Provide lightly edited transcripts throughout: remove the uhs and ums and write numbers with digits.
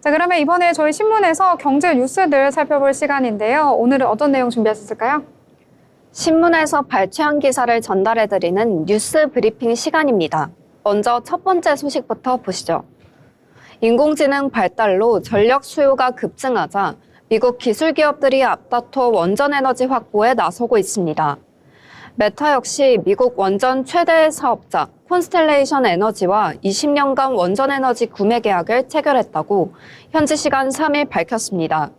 자, 그러면 이번에 저희 신문에서 경제 뉴스들 살펴볼 시간인데요. 오늘은 어떤 내용 준비하셨을까요? 신문에서 발췌한 기사를 전달해드리는 뉴스 브리핑 시간입니다. 먼저 첫 번째 소식부터 보시죠. 인공지능 발달로 전력 수요가 급증하자 미국 기술 기업들이 앞다퉈 원전 에너지 확보에 나서고 있습니다. 메타 역시 미국 원전 최대 사업자 콘스텔레이션 에너지와 20년간 원전 에너지 구매 계약을 체결했다고 현지 시간 3일 밝혔습니다.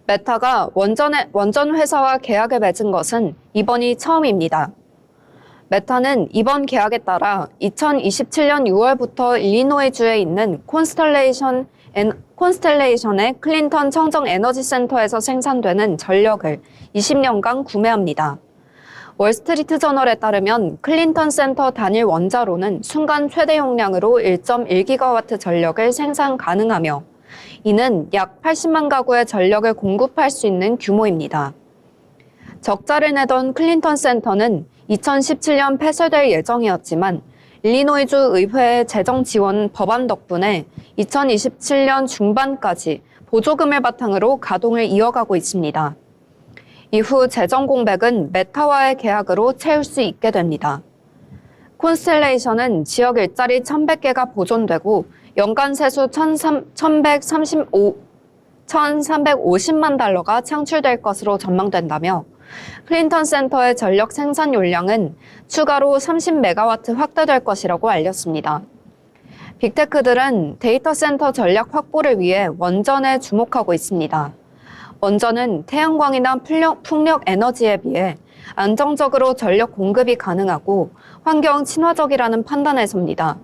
메타가 원전 회사와 계약을 맺은 것은 이번이 처음입니다. 메타는 이번 계약에 따라 2027년 6월부터 일리노이주에 있는 콘스텔레이션의 클린턴 청정 에너지 센터에서 생산되는 전력을 20년간 구매합니다. 월스트리트 저널에 따르면 클린턴 센터 단일 원자로는 순간 최대 용량으로 1.1기가와트 전력을 생산 가능하며 이는 약 80만 가구의 전력을 공급할 수 있는 규모입니다. 적자를 내던 클린턴 센터는 2017년 폐쇄될 예정이었지만 일리노이주 의회의 재정 지원 법안 덕분에 2027년 중반까지 보조금을 바탕으로 가동을 이어가고 있습니다. 이후 재정 공백은 메타와의 계약으로 채울 수 있게 됩니다. 콘스텔레이션은 지역 일자리 1,100개가 보존되고 연간 세수 1,350만 달러가 창출될 것으로 전망된다며 클린턴 센터의 전력 생산 용량은 추가로 30메가와트 확대될 것이라고 알렸습니다. 빅테크들은 데이터 센터 전략 확보를 위해 원전에 주목하고 있습니다. 원전은 태양광이나 풍력 에너지에 비해 안정적으로 전력 공급이 가능하고 환경 친화적이라는 판단에서입니다.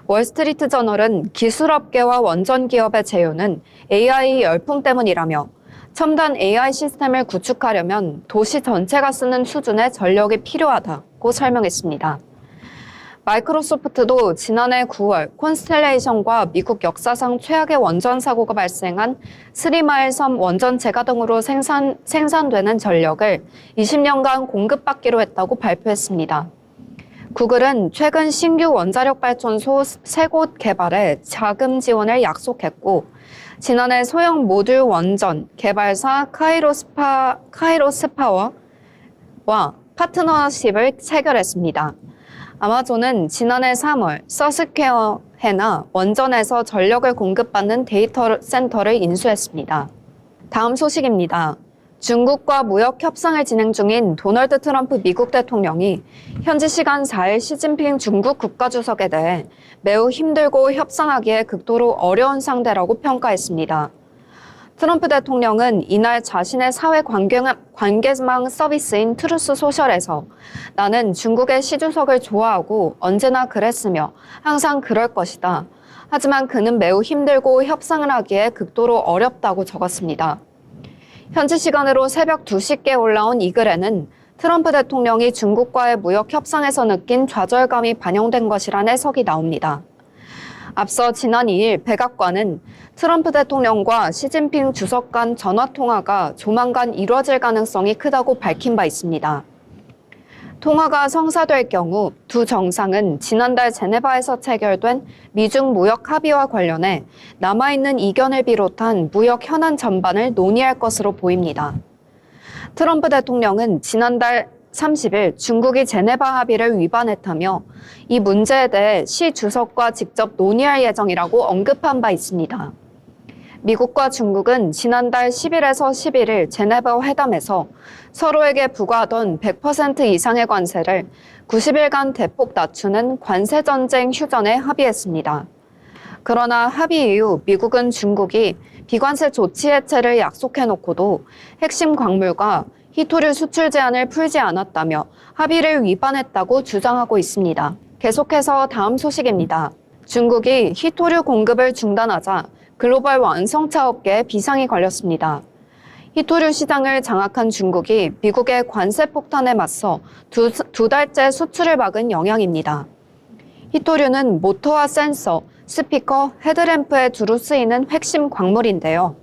월스트리트 저널은 기술업계와 원전 기업의 제휴는 AI 열풍 때문이라며 첨단 AI 시스템을 구축하려면 도시 전체가 쓰는 수준의 전력이 필요하다고 설명했습니다. 마이크로소프트도 지난해 9월 콘스텔레이션과 미국 역사상 최악의 원전 사고가 발생한 스리마일 섬 원전 재가동으로 생산되는 전력을 20년간 공급받기로 했다고 발표했습니다. 구글은 최근 신규 원자력 발전소 3곳 개발에 자금 지원을 약속했고 지난해 소형 모듈 원전 개발사 카이로스파워와 파트너십을 체결했습니다. 아마존은 지난해 3월 서스퀘어해나 원전에서 전력을 공급받는 데이터 센터를 인수했습니다. 다음 소식입니다. 중국과 무역 협상을 진행 중인 도널드 트럼프 미국 대통령이 현지 시간 4일 시진핑 중국 국가주석에 대해 매우 힘들고 협상하기에 극도로 어려운 상대라고 평가했습니다. 트럼프 대통령은 이날 자신의 사회 관계망 서비스인 트루스 소셜에서 나는 중국의 시 주석을 좋아하고 언제나 그랬으며 항상 그럴 것이다. 하지만 그는 매우 힘들고 협상을 하기에 극도로 어렵다고 적었습니다. 현지 시간으로 새벽 2시께 올라온 이 글에는 트럼프 대통령이 중국과의 무역 협상에서 느낀 좌절감이 반영된 것이란 해석이 나옵니다. 앞서 지난 2일 백악관은 트럼프 대통령과 시진핑 주석 간 전화통화가 조만간 이뤄질 가능성이 크다고 밝힌 바 있습니다. 통화가 성사될 경우 두 정상은 지난달 제네바에서 체결된 미중 무역 합의와 관련해 남아있는 이견을 비롯한 무역 현안 전반을 논의할 것으로 보입니다. 트럼프 대통령은 지난달 30일 중국이 제네바 합의를 위반했다며 이 문제에 대해 시 주석과 직접 논의할 예정이라고 언급한 바 있습니다. 미국과 중국은 지난달 10일에서 11일 제네바 회담에서 서로에게 부과하던 100% 이상의 관세를 90일간 대폭 낮추는 관세전쟁 휴전에 합의했습니다. 그러나 합의 이후 미국은 중국이 비관세 조치 해체를 약속해놓고도 핵심 광물과 히토류 수출 제한을 풀지 않았다며 합의를 위반했다고 주장하고 있습니다. 계속해서 다음 소식입니다. 중국이 히토류 공급을 중단하자 글로벌 완성차 업계에 비상이 걸렸습니다. 히토류 시장을 장악한 중국이 미국의 관세 폭탄에 맞서 두 달째 수출을 막은 영향입니다. 히토류는 모터와 센서, 스피커, 헤드램프에 두루 쓰이는 핵심 광물인데요.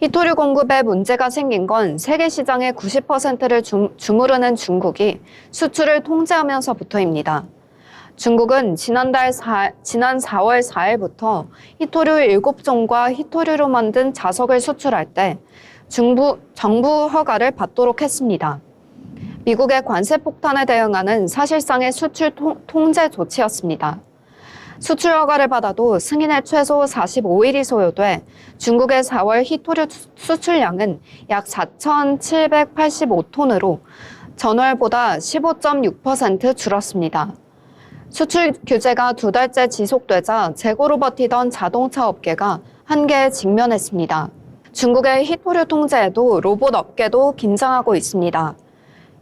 히토류 공급에 문제가 생긴 건 세계 시장의 90%를 주무르는 중국이 수출을 통제하면서부터입니다. 중국은 지난 4월 4일부터 히토류 7종과 히토류로 만든 자석을 수출할 때 정부 허가를 받도록 했습니다. 미국의 관세 폭탄에 대응하는 사실상의 수출 통제 조치였습니다. 수출 허가를 받아도 승인에 최소 45일이 소요돼 중국의 4월 히토류 수출량은 약 4,785톤으로 전월보다 15.6% 줄었습니다. 수출 규제가 2달째 지속되자 재고로 버티던 자동차 업계가 한계에 직면했습니다. 중국의 히토류 통제에도 로봇 업계도 긴장하고 있습니다.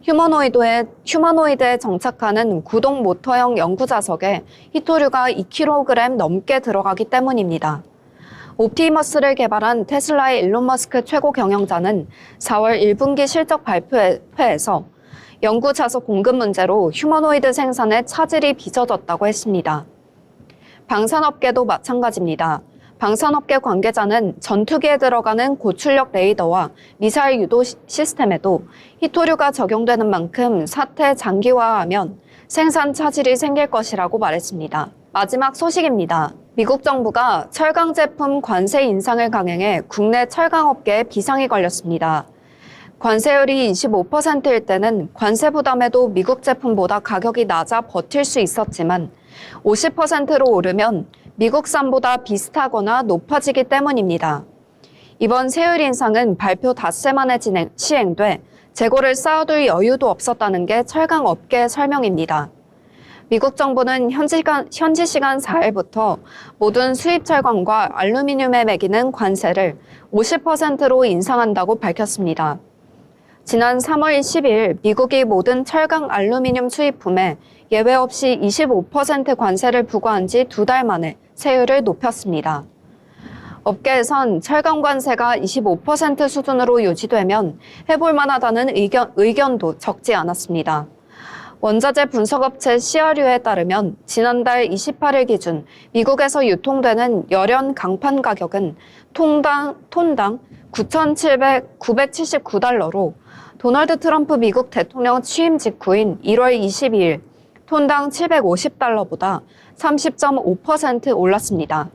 휴머노이드에 정착하는 구동 모터형 연구자석에 히토류가 2kg 넘게 들어가기 때문입니다. 옵티머스를 개발한 테슬라의 일론 머스크 최고 경영자는 4월 1분기 실적 발표회에서 연구 자석 공급 문제로 휴머노이드 생산에 차질이 빚어졌다고 했습니다. 방산업계도 마찬가지입니다. 방산업계 관계자는 전투기에 들어가는 고출력 레이더와 미사일 유도 시스템에도 히토류가 적용되는 만큼 사태 장기화하면 생산 차질이 생길 것이라고 말했습니다. 마지막 소식입니다. 미국 정부가 철강 제품 관세 인상을 강행해 국내 철강업계에 비상이 걸렸습니다. 관세율이 25%일 때는 관세 부담에도 미국 제품보다 가격이 낮아 버틸 수 있었지만 50%로 오르면 미국산보다 비슷하거나 높아지기 때문입니다. 이번 세율 인상은 발표 닷새 만에 시행돼 재고를 쌓아둘 여유도 없었다는 게 철강 업계의 설명입니다. 미국 정부는 현지 시간 4일부터 모든 수입 철강과 알루미늄에 매기는 관세를 50%로 인상한다고 밝혔습니다. 지난 3월 10일 미국이 모든 철강 알루미늄 수입품에 예외 없이 25% 관세를 부과한 지 2달 만에 세율을 높였습니다. 업계에선 철강 관세가 25% 수준으로 유지되면 해볼 만하다는 의견도 적지 않았습니다. 원자재 분석업체 CRU에 따르면 지난달 28일 기준 미국에서 유통되는 열연 강판 가격은 톤당 9,779달러로 도널드 트럼프 미국 대통령 취임 직후인 1월 22일 톤당 750달러보다 30.5% 올랐습니다.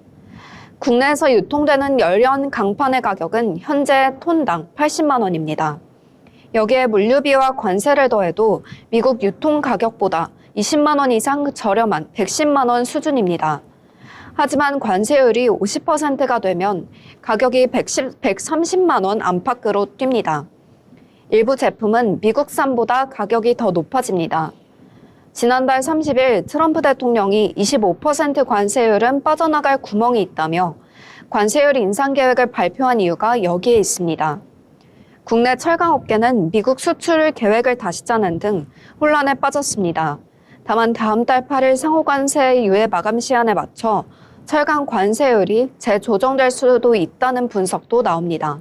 국내에서 유통되는 열연 강판의 가격은 현재 톤당 80만 원입니다. 여기에 물류비와 관세를 더해도 미국 유통 가격보다 20만 원 이상 저렴한 110만 원 수준입니다. 하지만 관세율이 50%가 되면 가격이 130만 원 안팎으로 뜁니다. 일부 제품은 미국산보다 가격이 더 높아집니다. 지난달 30일 트럼프 대통령이 25% 관세율은 빠져나갈 구멍이 있다며 관세율 인상 계획을 발표한 이유가 여기에 있습니다. 국내 철강업계는 미국 수출 계획을 다시 짜는 등 혼란에 빠졌습니다. 다만 다음 달 8일 상호관세 유예 마감 시한에 맞춰 철강 관세율이 재조정될 수도 있다는 분석도 나옵니다.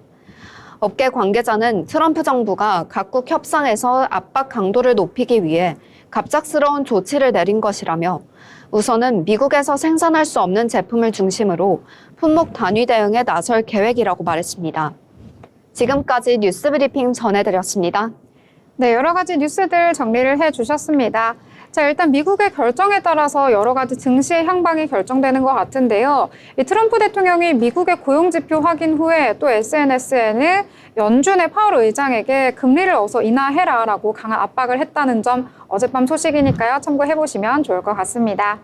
업계 관계자는 트럼프 정부가 각국 협상에서 압박 강도를 높이기 위해 갑작스러운 조치를 내린 것이라며 우선은 미국에서 생산할 수 없는 제품을 중심으로 품목 단위 대응에 나설 계획이라고 말했습니다. 지금까지 뉴스 브리핑 전해드렸습니다. 네, 여러 가지 뉴스들 정리를 해주셨습니다. 자, 일단 미국의 결정에 따라서 여러 가지 증시의 향방이 결정되는 것 같은데요. 이 트럼프 대통령이 미국의 고용지표 확인 후에 또 SNS에는 연준의 파월 의장에게 금리를 어서 인하해라라고 강한 압박을 했다는 점 어젯밤 소식이니까요. 참고해보시면 좋을 것 같습니다.